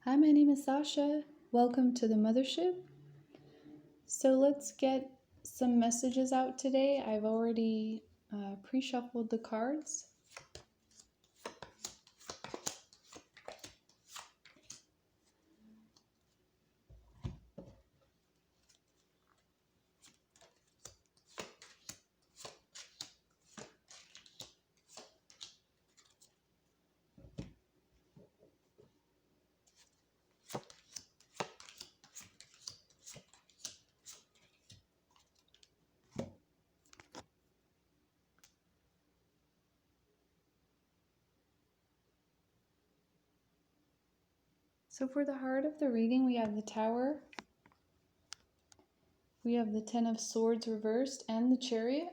Hi, my name is Sazsha. Welcome to the Muthaship. So let's get some messages out today. I've already pre-shuffled the cards. So for the heart of the reading, we have the Tower, we have the Ten of Swords reversed, and the Chariot.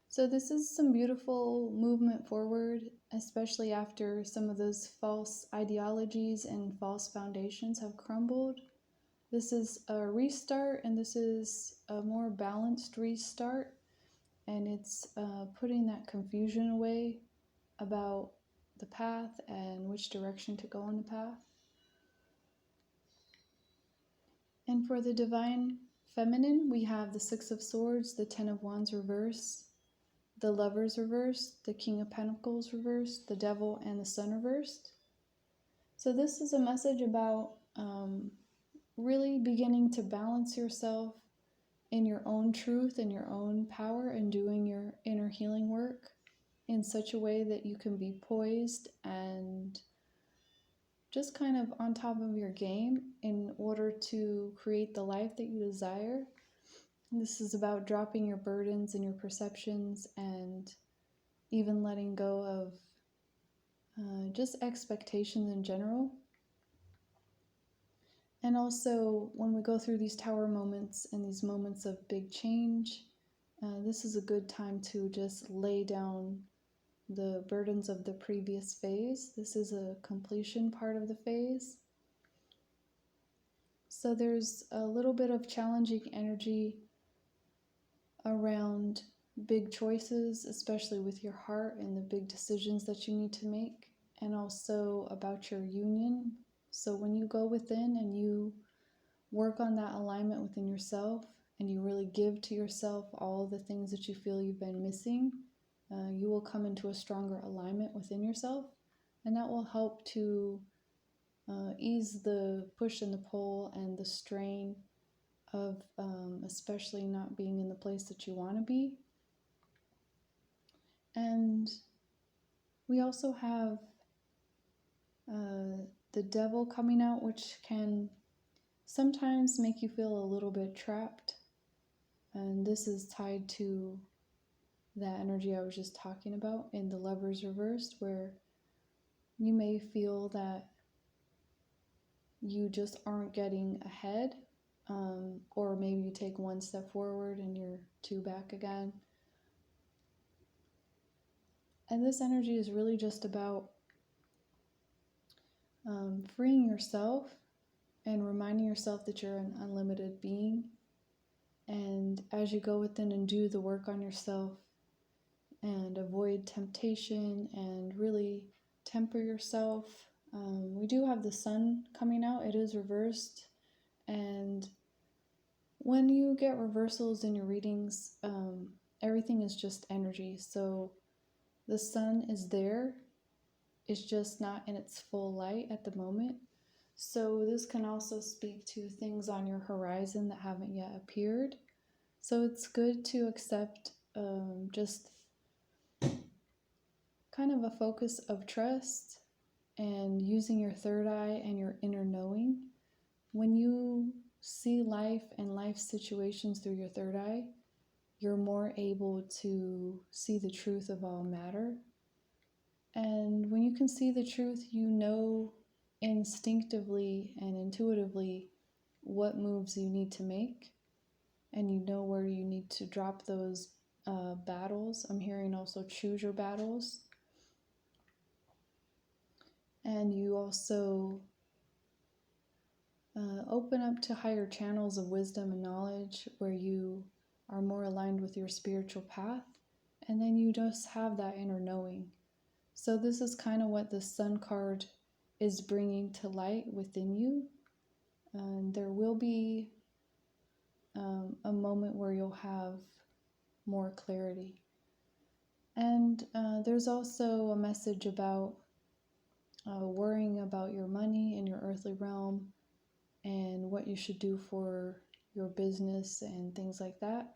So this is some beautiful movement forward, especially after some of those false ideologies and false foundations have crumbled. This is a restart, and this is a more balanced restart, and it's putting that confusion away about the path and which direction to go on the path. And for the Divine Feminine, we have the Six of Swords, the Ten of Wands reverse, the Lovers reversed, the King of Pentacles reversed, the Devil, and the Sun reversed. So this is a message about really beginning to balance yourself in your own truth and your own power, and doing your inner healing work in such a way that you can be poised and just kind of on top of your game in order to create the life that you desire. This is about dropping your burdens and your perceptions, and even letting go of just expectations in general. And also, when we go through these tower moments and these moments of big change, this is a good time to just lay down the burdens of the previous phase. This is a completion part of the phase. So there's a little bit of challenging energy around big choices, especially with your heart and the big decisions that you need to make, and also about your union. So when you go within and you work on that alignment within yourself, and you really give to yourself all the things that you feel you've been missing, you will come into a stronger alignment within yourself, and that will help to ease the push and the pull and the strain of especially not being in the place that you want to be. And we also have the Devil coming out, which can sometimes make you feel a little bit trapped. And this is tied to that energy I was just talking about in the Lovers reversed, where you may feel that you just aren't getting ahead, or maybe you take one step forward and you're two back again. And this energy is really just about freeing yourself and reminding yourself that you're an unlimited being. And as you go within and do the work on yourself and avoid temptation and really temper yourself, we do have the Sun coming out. It is reversed, and when you get reversals in your readings, everything is just energy. So the Sun is there, it's just not in its full light at the moment. So this can also speak to things on your horizon that haven't yet appeared. So it's good to accept just kind of a focus of trust and using your third eye and your inner knowing. When you see life and life situations through your third eye, you're more able to see the truth of all matter. And when you can see the truth, you know instinctively and intuitively what moves you need to make, and you know where you need to drop those battles. I'm hearing also choose your battles. And you also open up to higher channels of wisdom and knowledge where you are more aligned with your spiritual path, and then you just have that inner knowing. So this is kind of what the Sun card is bringing to light within you. And there will be a moment where you'll have more clarity. And there's also a message about worrying about your money in your earthly realm and what you should do for your business and things like that.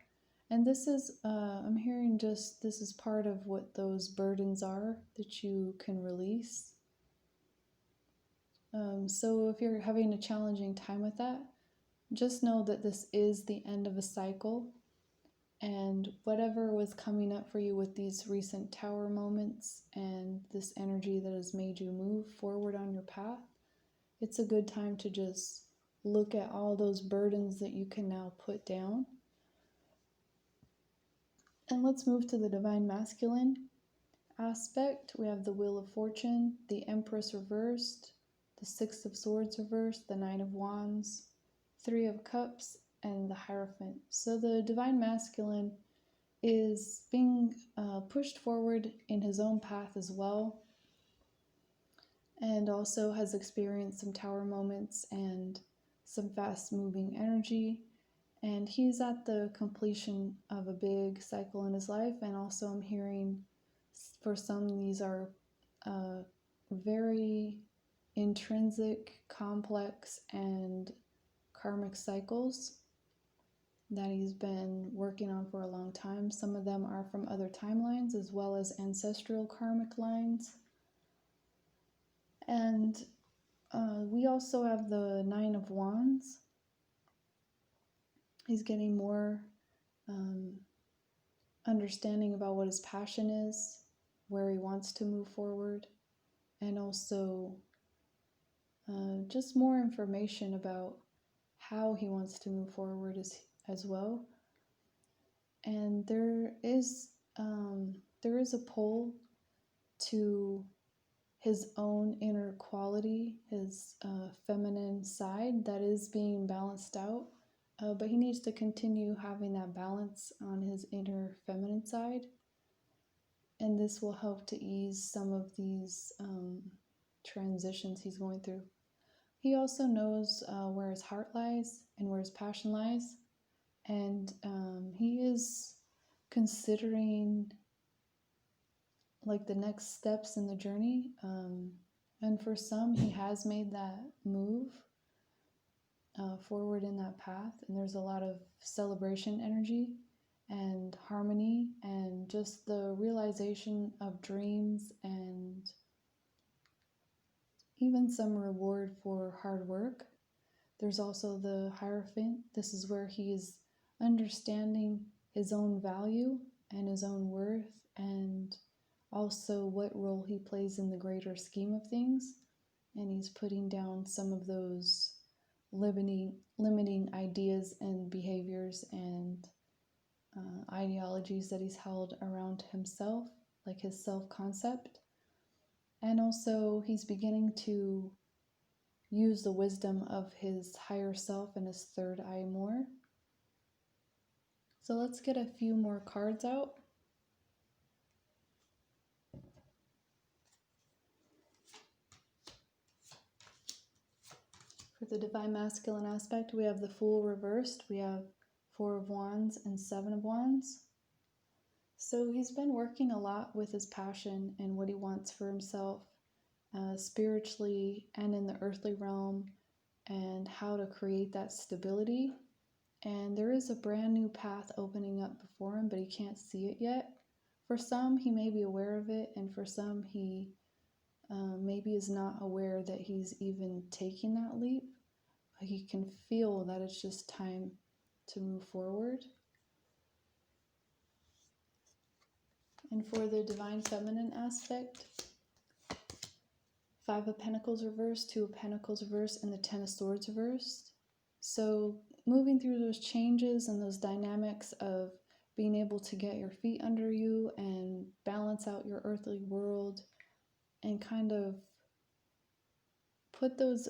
And this is, I'm hearing just, this is part of what those burdens are that you can release. So if you're having a challenging time with that, just know that this is the end of a cycle. And whatever was coming up for you with these recent tower moments and this energy that has made you move forward on your path, it's a good time to just look at all those burdens that you can now put down. And let's move to the Divine Masculine aspect. We have the Wheel of Fortune, the Empress reversed, the Six of Swords reversed, the Nine of Wands, Three of Cups, and the Hierophant. So the Divine Masculine is being pushed forward in his own path as well, and also has experienced some tower moments and some fast moving energy. And he's at the completion of a big cycle in his life. And also I'm hearing for some, these are very intrinsic, complex, and karmic cycles that he's been working on for a long time. Some of them are from other timelines as well as ancestral karmic lines. And we also have the Nine of Wands. He's getting more understanding about what his passion is, where he wants to move forward, and also just more information about how he wants to move forward as well. And there is a pull to his own inner quality, his feminine side that is being balanced out, but he needs to continue having that balance on his inner feminine side, and this will help to ease some of these transitions he's going through. He also knows where his heart lies and where his passion lies, and he is considering like the next steps in the journey, and for some he has made that move forward in that path, and there's a lot of celebration energy and harmony and just the realization of dreams and even some reward for hard work. There's also the Hierophant. This is where he is understanding his own value and his own worth, and also what role he plays in the greater scheme of things. And he's putting down some of those limiting ideas and behaviors and ideologies that he's held around himself, like his self-concept. And also he's beginning to use the wisdom of his higher self and his third eye more. So let's get a few more cards out. For the Divine Masculine aspect, we have the Fool reversed, we have Four of Wands and Seven of Wands. So he's been working a lot with his passion and what he wants for himself, spiritually and in the earthly realm, and how to create that stability. And there is a brand new path opening up before him, but he can't see it yet. For some, he may be aware of it, and for some, he maybe is not aware that he's even taking that leap. He can feel that it's just time to move forward. And for the Divine Feminine aspect, Five of Pentacles reversed, Two of Pentacles reversed, and the Ten of Swords reversed. So moving through those changes and those dynamics of being able to get your feet under you and balance out your earthly world and kind of put those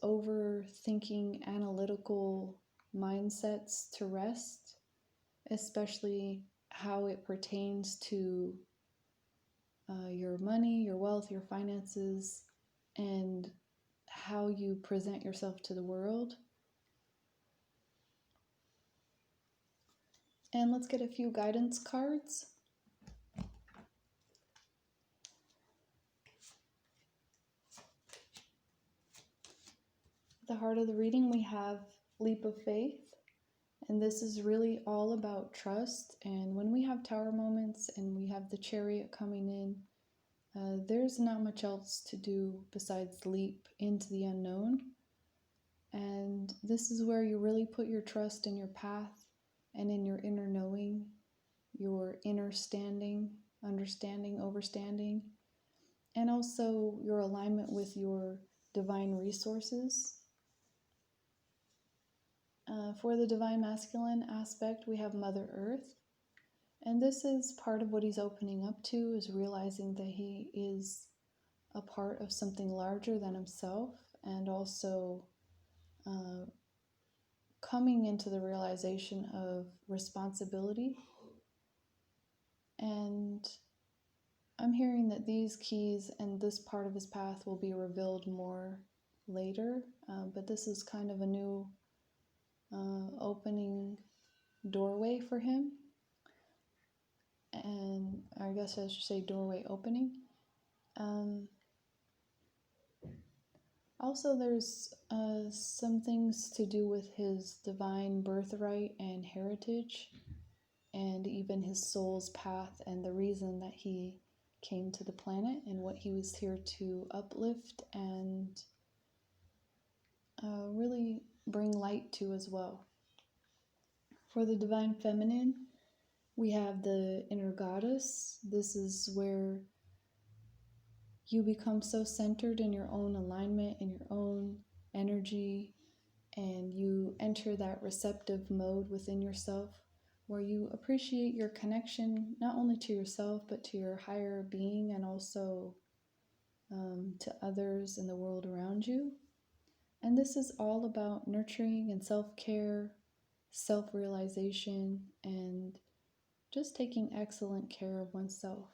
overthinking analytical mindsets to rest, especially how it pertains to your money, your wealth, your finances, and how you present yourself to the world. And let's get a few guidance cards. At the heart of the reading, we have Leap of Faith. And this is really all about trust. And when we have tower moments and we have the chariot coming in, there's not much else to do besides leap into the unknown. And this is where you really put your trust in your path and in your inner knowing, your inner standing, understanding, overstanding, and also your alignment with your divine resources. For the divine masculine aspect, we have Mother Earth. And this is part of what he's opening up to, is realizing that he is a part of something larger than himself, and also coming into the realization of responsibility. And I'm hearing that these keys and this part of his path will be revealed more later, but this is kind of a new opening doorway for him. And I guess I should say doorway opening. Also, there's some things to do with his divine birthright and heritage, and even his soul's path and the reason that he came to the planet and what he was here to uplift and really bring light to as well. For the divine feminine, we have the inner goddess. This is where you become so centered in your own alignment, in your own energy, and you enter that receptive mode within yourself where you appreciate your connection not only to yourself but to your higher being, and also to others in the world around you. And this is all about nurturing and self-care, self-realization, and just taking excellent care of oneself.